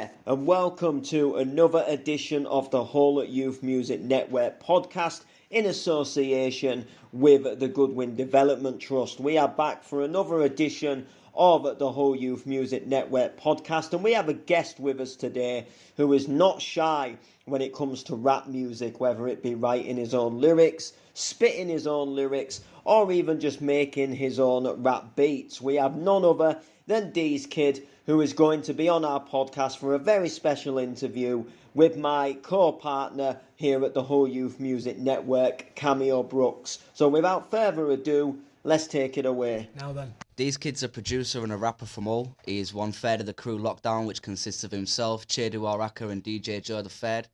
there, and welcome to another edition of the Hull Youth Music Network podcast in association with the Goodwin Development Trust. We are back for another edition of the Hull Youth Music Network podcast, and we have a guest with us today who is not shy when it comes to rap music, whether it be writing his own lyrics, spitting his own lyrics, or even just making his own rap beats. We have none other than Deezkid, who is going to be on our podcast for a very special interview with my co-partner here at the Hull Youth Music Network, Cameo Brooks. So without further ado, let's take it away. Now then. Deezkid's a producer and a rapper from Hull. He is one third of the crew Lockdown, which consists of himself, Chedu Araka and DJ Joe the Third.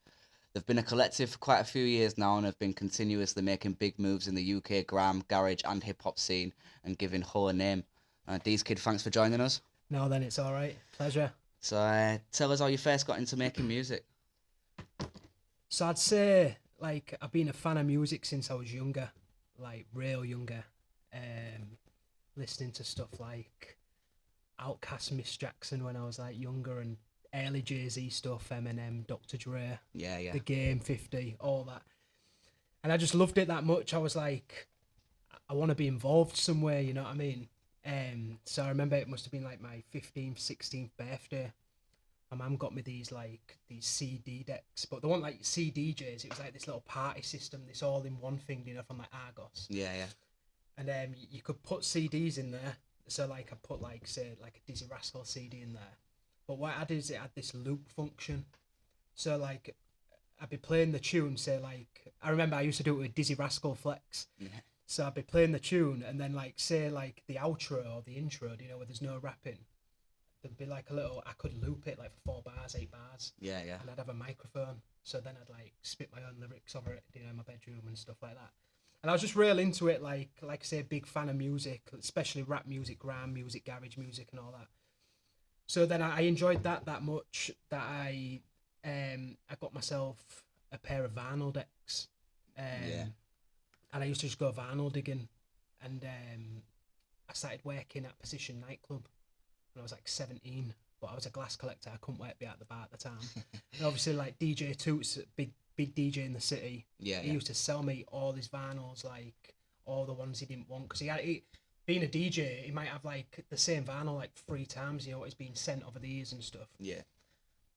They've been a collective for quite a few years now and have been continuously making big moves in the UK gram, garage and hip-hop scene and giving Hull a name. Deezkid, thanks for joining us. No, then it's all right. Pleasure. So tell us how you first got into making music. So I'd say, like, I've been a fan of music since I was younger, like, real younger. Listening to stuff like Outkast, Miss Jackson when I was, like, younger, and early Jay-Z stuff, Eminem, Dr. Dre, Yeah. The Game, 50, all that. And I just loved it that much. I was like, I want to be involved somewhere, you know what I mean? So I remember it must have been like my 15th, 16th birthday. My mum got me these CD decks, but they weren't like CDJs. It was like this little party system, this all-in-one thing, you know, from like Argos. Yeah. And you could put CDs in there. So like I put like, say, like a Dizzy Rascal CD in there. But what I did is it had this loop function. So like I'd be playing the tune, say like, I remember I used to do it with Dizzy Rascal Flex. Yeah. So I'd be playing the tune and then like say like the outro or the intro, you know, where there's no rapping. There'd be like a little, I could loop it like for 4 bars, 8 bars. Yeah. And I'd have a microphone. So then I'd like spit my own lyrics over it, you know, in my bedroom and stuff like that. And I was just real into it, like I say, big fan of music, especially rap music, gram music, garage music and all that. So then I enjoyed that much that I got myself a pair of vinyl decks. And I used to just go vinyl digging, and I started working at Position nightclub when I was like 17. But I was a glass collector. I couldn't work at the bar at the time. And obviously, like DJ Toots, big DJ in the city. Yeah. He used to sell me all his vinyls, like all the ones he didn't want, because being a DJ, he might have like the same vinyl like 3 times. You know, it's been sent over the years and stuff. Yeah.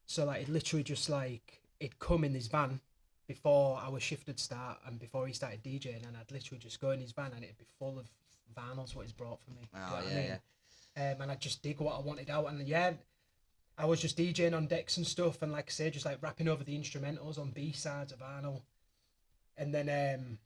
So like it literally just like it'd come in this van before our shift would start and before he started DJing, and I'd literally just go in his van and it'd be full of vinyls what he's brought for me. Oh, Do you know what yeah, I mean? And I'd just dig what I wanted out, and I was just DJing on decks and stuff, and like I say, just like rapping over the instrumentals on B-sides of vinyl. And then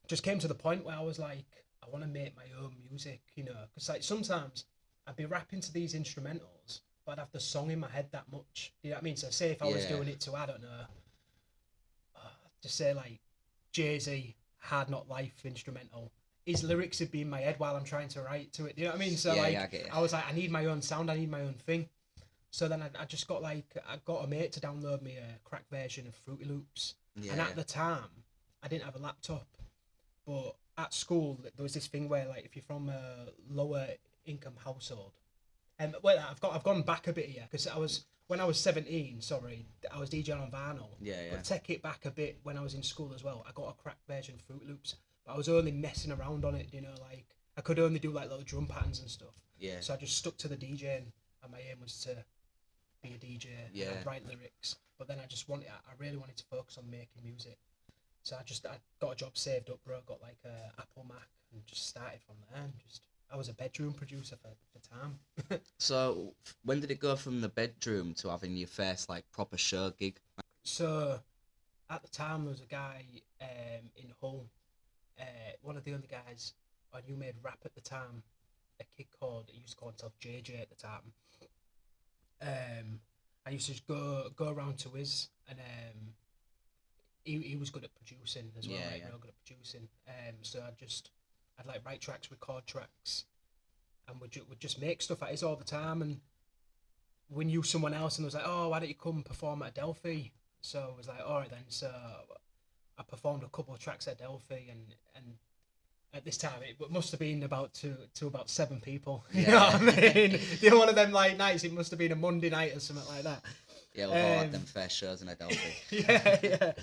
just came to the point where I was like, I want to make my own music, you know, because like sometimes I'd be rapping to these instrumentals, but I'd have the song in my head that much. You know what I mean? So say if I was doing it to, I don't know, just say like Jay-Z, Hard Not Life instrumental, his lyrics would be in my head while I'm trying to write to it. You know what I mean? So I was like, I need my own sound, I need my own thing. So then I just got I got a mate to download me a crack version of Fruity Loops. And at the time, I didn't have a laptop, but at school there was this thing where like if you're from a lower income household, and I've gone back a bit here because when I was 17, I was DJing on vinyl. Yeah. But take it back a bit, when I was in school as well, I got a crack version of Fruity Loops, but I was only messing around on it, you know, like I could only do like little drum patterns and stuff. Yeah. So I just stuck to the DJing, and my aim was to be a DJ and I'd write lyrics. But then I really wanted to focus on making music. So I got a job saved up, bro, got like a Apple Mac, and just started from there. And I was a bedroom producer for time. So when did it go from the bedroom to having your first like proper show gig? So at the time there was a guy in Hull, one of the only guys I knew made rap at the time, a kid he used to call himself JJ at the time. I used to just go around to his, and he was good at producing as well, real good at producing. So I'd like write tracks, record tracks, and would just make stuff at his all the time. And we knew someone else, and was like, oh, why don't you come perform at Adelphi? So I was like, all right then. So I performed a couple of tracks at Adelphi, and at this time it must have been about to about 7 people. You know what I mean? One of them like nights, it must have been a Monday night or something like that. Yeah, we've all had them fair shows in Adelphi.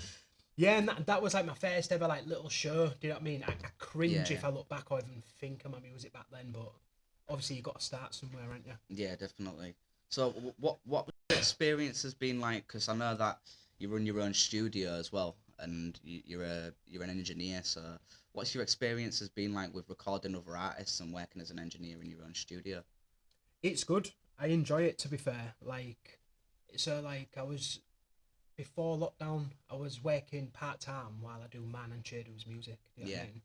Yeah, and that was like my first ever like little show. Do you know what I mean? I cringe if I look back or even think of my music back then, but obviously you got to start somewhere, aren't you? Yeah, definitely. So what the experience has been like? Because I know that you run your own studio as well, and you're an engineer. So what's your experience has been like with recording other artists and working as an engineer in your own studio? It's good. I enjoy it, to be fair. I was before lockdown. I was working part time while I do Man and Chedo's music. Do you know what I mean?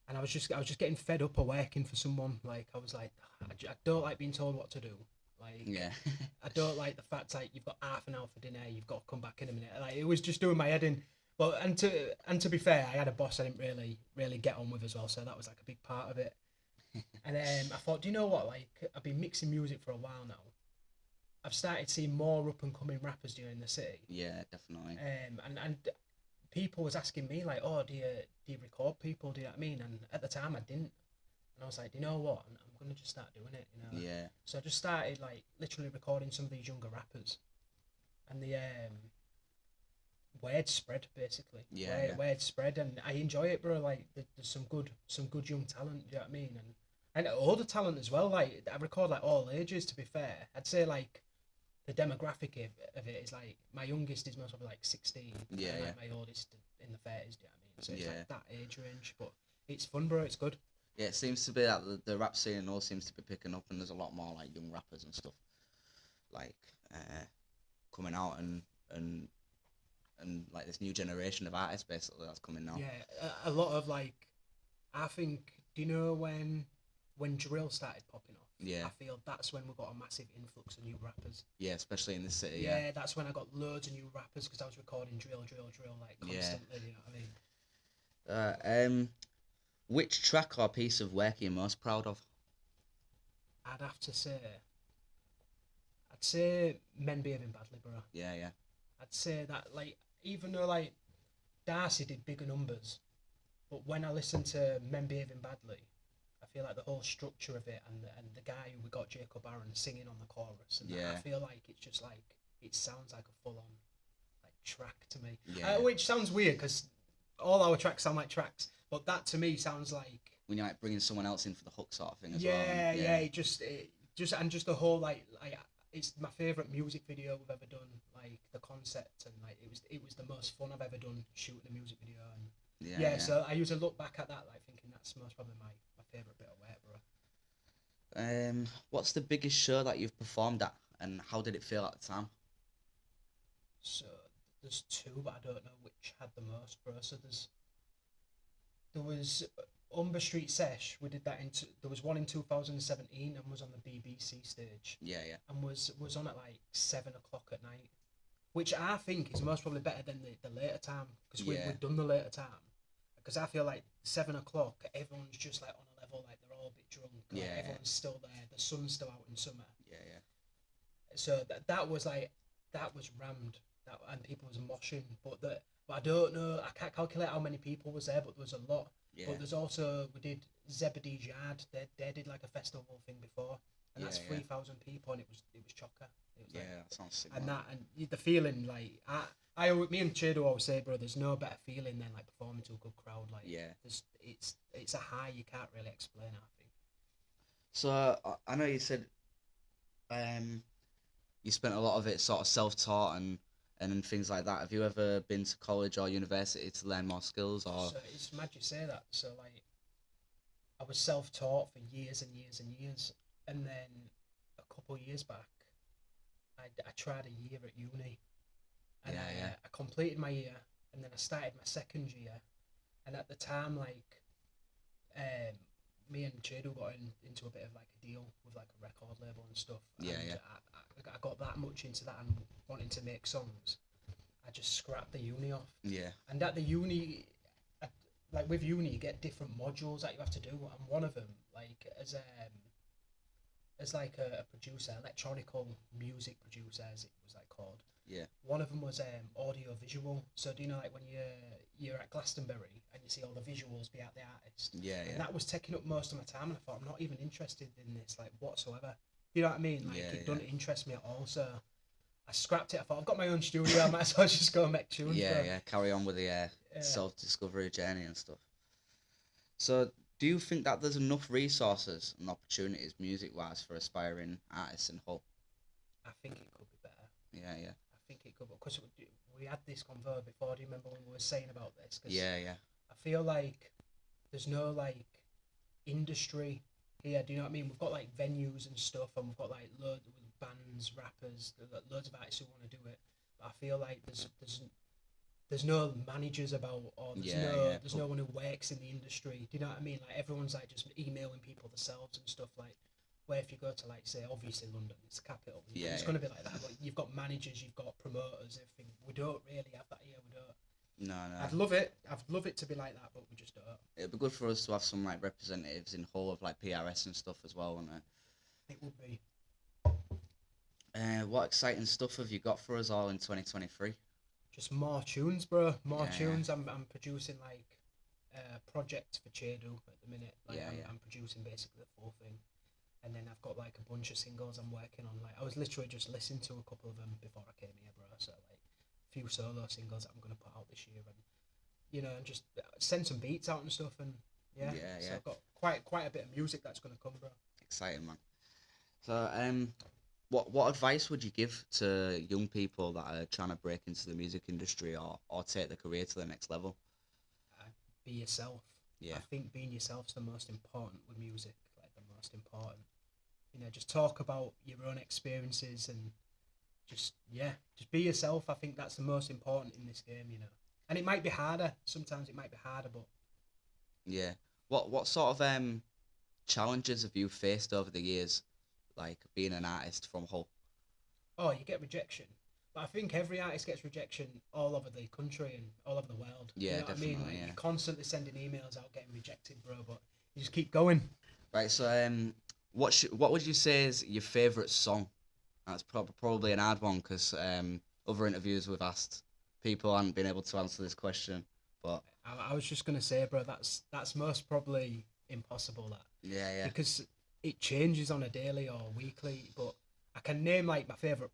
And I was just getting fed up of working for someone. Like I was like, I don't like being told what to do. Like I don't like the fact like you've got half an hour for dinner, you've got to come back in a minute. Like it was just doing my head in. But and to be fair, I had a boss I didn't really get on with as well, so that was like a big part of it. And I thought, do you know what? Like I've been mixing music for a while now. I've started seeing more up and coming rappers doing in the city. Yeah, definitely. And people was asking me like, oh, do you record people? Do you know what I mean? And at the time I didn't. And I was like, you know what? I'm gonna just start doing it. You know. Yeah. So I just started like literally recording some of these younger rappers, and the word spread basically. Word spread, and I enjoy it, bro. Like there's some good young talent. Do you know what I mean? And older talent as well. Like I record like all ages. To be fair, I'd say like the demographic of it is like my youngest is most probably like 16. Yeah, and, yeah. My oldest in the 30s. Do you know what I mean? So it's Yeah. like that age range, but it's fun, bro. It's good. Yeah, it seems to be that the rap scene all seems to be picking up, and there's a lot more like young rappers and stuff, like coming out and like this new generation of artists basically that's coming now. Yeah, a lot of like, I think. Do you know when drill started popping off? Yeah. I feel that's when we got a massive influx of new rappers. Yeah, especially in this city. Yeah, that's when I got loads of new rappers because I was recording drill like constantly. You know what I mean? Which track or piece of work are you most proud of? I'd say Men Behaving Badly, bro. Yeah, yeah. I'd say that, like, even though, like, Darcy did bigger numbers, but when I listen to Men Behaving Badly, I feel like the whole structure of it and the guy who we got, Jacob Aaron, singing on the chorus, and I feel like it's just, like, it sounds like a full-on, like, track to me. Yeah. Which sounds weird, because all our tracks sound like tracks, but that, to me, sounds like... When you're, like, bringing someone else in for the hook sort of thing as well. Yeah, it just the whole, like it's my favourite music video we've ever done. Like the concept and like it was the most fun I've ever done shooting a music video. And so I usually look back at that like thinking that's most probably my favourite bit of work, bro. What's the biggest show that you've performed at, and how did it feel at the time? So there's two, but I don't know which had the most, bro. So there was Umber Street Sesh. We did that there was one in 2017 and was on the BBC stage. Yeah. And was on at like 7 o'clock at night, which I think is most probably better than the later time because we've done the later time. Because I feel like 7 o'clock, everyone's just like on a level, like they're all a bit drunk. Like everyone's still there. The sun's still out in summer. Yeah. So that was rammed. And people was moshing, but I don't know. I can't calculate how many people was there, but there was a lot. Yeah. But there's also we did Zebedee's Yard. They did like a festival thing before, and that's 3,000 people, and it was chocker. It was that sounds sick. And the feeling like me and Chedo always say, bro, there's no better feeling than like performing to a good crowd. Like it's a high you can't really explain. I think. So I know you said, you spent a lot of it sort of self-taught and things like that. Have you ever been to college or university to learn more skills? Or so it's mad you say that. So like, I was self-taught for years and years and years, and then a couple of years back, I tried a year at uni, and I completed my year, and then I started my second year, and at the time like, me and Chedo got into a bit of like a deal with like a record label and stuff. I got that much into that and wanting to make songs. I just scrapped the uni off. Yeah. And at the uni, like with uni, you get different modules that you have to do, and one of them, like as like a producer, electronical music producer, as it was like called. Yeah. One of them was audio visual. So do you know like when you're at Glastonbury and you see all the visuals be out the artist? Yeah. And that was taking up most of my time, and I thought I'm not even interested in this like whatsoever. You know what I mean? Like it doesn't interest me at all. So I scrapped it. I thought I've got my own studio. I might as well just go and make tunes. Yeah, bro. yeah. Carry on with the self-discovery journey and stuff. So, do you think that there's enough resources and opportunities music-wise for aspiring artists in Hull? I think it could be better. Yeah, yeah. I think it could, because we had this convo before. Do you remember when we were saying about this? 'Cause Yeah, yeah. I feel like there's no like industry here. Do you know what I mean? We've got like venues and stuff, and we've got like loads of bands, rappers, loads of artists who want to do it. But I feel like there's no managers about, or there's no one who works in the industry. Do you know what I mean? Like everyone's like just emailing people themselves and stuff. Like where if you go to like say obviously London, it's the capital. It's going to be like that. But you've got managers, you've got promoters, everything. We don't really have that here. We don't. No. I'd love it to be like that, but we just don't. It'd be good for us to have some like representatives in Hull of like PRS and stuff as well, wouldn't it? It would be. What exciting stuff have you got for us all in 2023? Just more tunes, bro. More Yeah, tunes. I'm producing like projects for Chedu at the minute. Like I'm producing basically the full thing, and then I've got like a bunch of singles I'm working on. Like I was literally just listening to a couple of them before I came here, bro. So like a few solo singles that I'm gonna put out this year, and and just send some beats out and stuff. And so I've got quite a bit of music that's gonna come, bro. Exciting, man. So what advice would you give to young people that are trying to break into the music industry or take their career to the next level? Be yourself. Yeah. I think being yourself's the most important with music. Like the most important. Just talk about your own experiences and just be yourself. I think that's the most important in this game. And it might be harder. Sometimes it might be harder, but yeah. What sort of challenges have you faced over the years, like being an artist from Hull? Oh, you get rejection. But I think every artist gets rejection all over the country and all over the world. Yeah, you know definitely. What I mean? Yeah. You're constantly sending emails out getting rejected, bro. But you just keep going. Right. So what would you say is your favourite song? That's probably an hard one because other interviews we've asked, people haven't been able to answer this question. But I was just gonna say, bro, that's most probably impossible. That yeah. Because it changes on a daily or weekly. But I can name like my favourite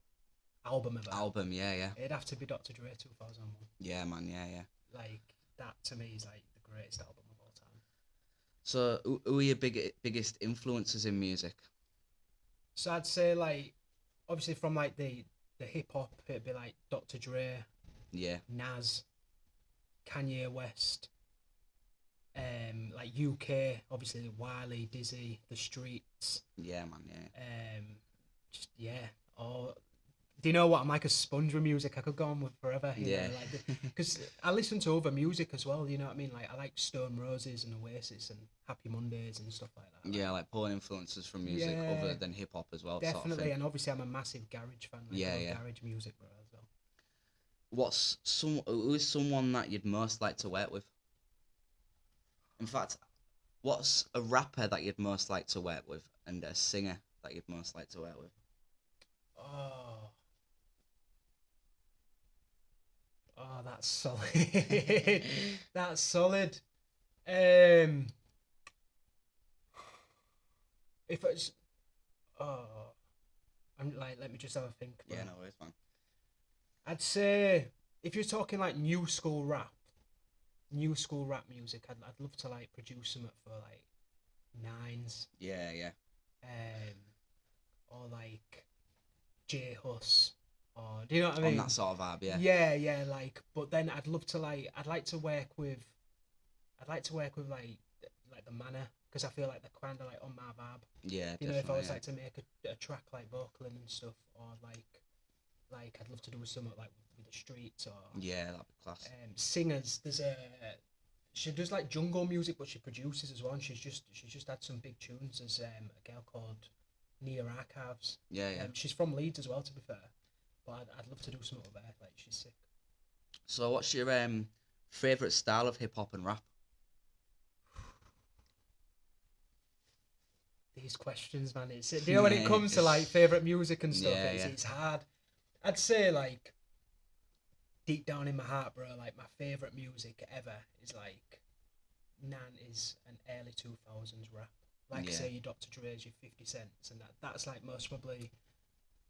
album ever. Yeah. It'd have to be Dr. Dre 2001. Yeah, man. Yeah. Like that to me is like the greatest album of all time. So who are your biggest influences in music? So I'd say like obviously from like the hip hop, it'd be like Dr. Dre, Yeah. Nas, Kanye West, like UK, obviously Wiley, Dizzy, The Streets. Yeah, man. Yeah. Or do you know what? I'm like a sponge with music. I could go on with forever. Because I listen to other music as well. You know what I mean? Like I like Stone Roses and Oasis and Happy Mondays and stuff like that. Yeah, like pulling influences from music other than hip hop as well. Definitely, sort of thing. And obviously I'm a massive garage fan. Like, garage music, bro. As well. Who is someone that you'd most like to work with? In fact, what's a rapper that you'd most like to work with, and a singer that you'd most like to work with? Oh, that's solid. That's solid. If it's, I'm like, let me just have a think. Yeah, no worries, man. I'd say if you're talking like new school rap music, I'd love to like produce something for like Nines. Yeah. Or like J Hus. Or do you know what I mean? On that sort of vibe, yeah. Yeah. Like, but then I'd like to work with like the Manor, because I feel like they're kind of like on my vibe. Yeah, definitely. If I was like to make a track like vocaling and stuff, or like I'd love to do something like with the Streets, or yeah, that'd be class. Singers. She does like jungle music, but she produces as well. And she's just had some big tunes. There's a girl called Nia Archives. Yeah. She's from Leeds as well, to be fair. But I'd love to do something with her. Like, she's sick. So what's your favourite style of hip hop and rap? These questions, man. It's when it comes to like favourite music and stuff, it's hard. I'd say like deep down in my heart, bro, like my favourite music ever is like is an early 2000s rap. Like say your Dr. Dre's, your 50 Cents, and that's like most probably,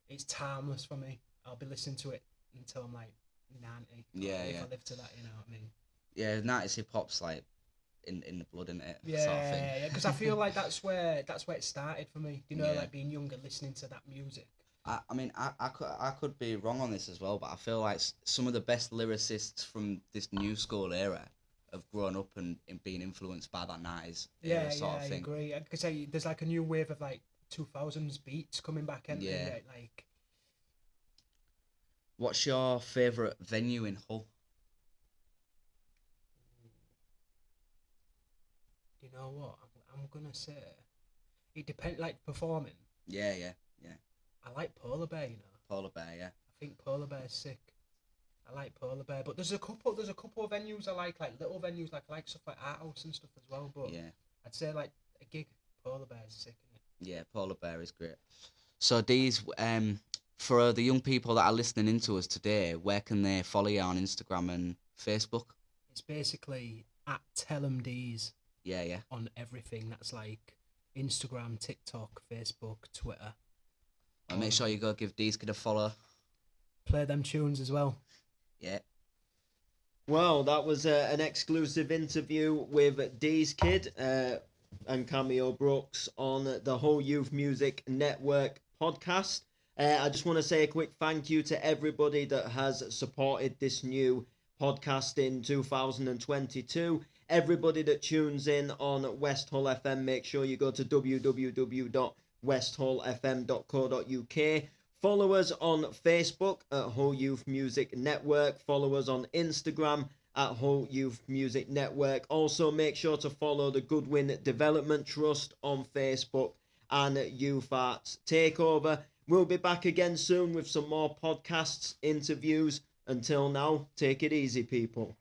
it's timeless for me. I'll be listening to it until I'm like 90. Yeah, if yeah. I live to that, you know what I mean? Yeah, 90s hip hop's like in the blood, isn't it? Yeah, Sort of thing. yeah, because I feel like that's where it started for me. You know, Yeah. like being younger, listening to that music. I mean, I could be wrong on this as well, but I feel like some of the best lyricists from this new school era have grown up and being influenced by that 90s era sort of I thing. agree. I could say there's like a new wave of like 2000s beats coming back, and Yeah. like. What's your favourite venue in Hull? You know what? I'm gonna say it depends. Like performing, Yeah. I like Polar Bear. You know, Polar Bear, yeah. I think Polar Bear's sick. I like Polar Bear, but there's a couple of venues I like little venues, like I like stuff like Art House and stuff as well. But Yeah. I'd say like a gig, Polar Bear's sick. Isn't Yeah, Polar Bear is great. So these, for the young people that are listening into us today, where can they follow you on Instagram and Facebook? It's basically at Tell'emDeez Yeah. on everything. That's like Instagram, TikTok, Facebook, Twitter. And make sure you go give Deezkid a follow. Play them tunes as well. Yeah. Well, that was an exclusive interview with Deezkid and Cameo Brooks on the Whole Youth Music Network podcast. I just want to say a quick thank you to everybody that has supported this new podcast in 2022. Everybody that tunes in on West Hull FM, make sure you go to www.westhullfm.co.uk. Follow us on Facebook at Whole Youth Music Network. Follow us on Instagram at Whole Youth Music Network. Also, make sure to follow the Goodwin Development Trust on Facebook and Youth Arts Takeover. We'll be back again soon with some more podcasts, interviews. Until now, take it easy, people.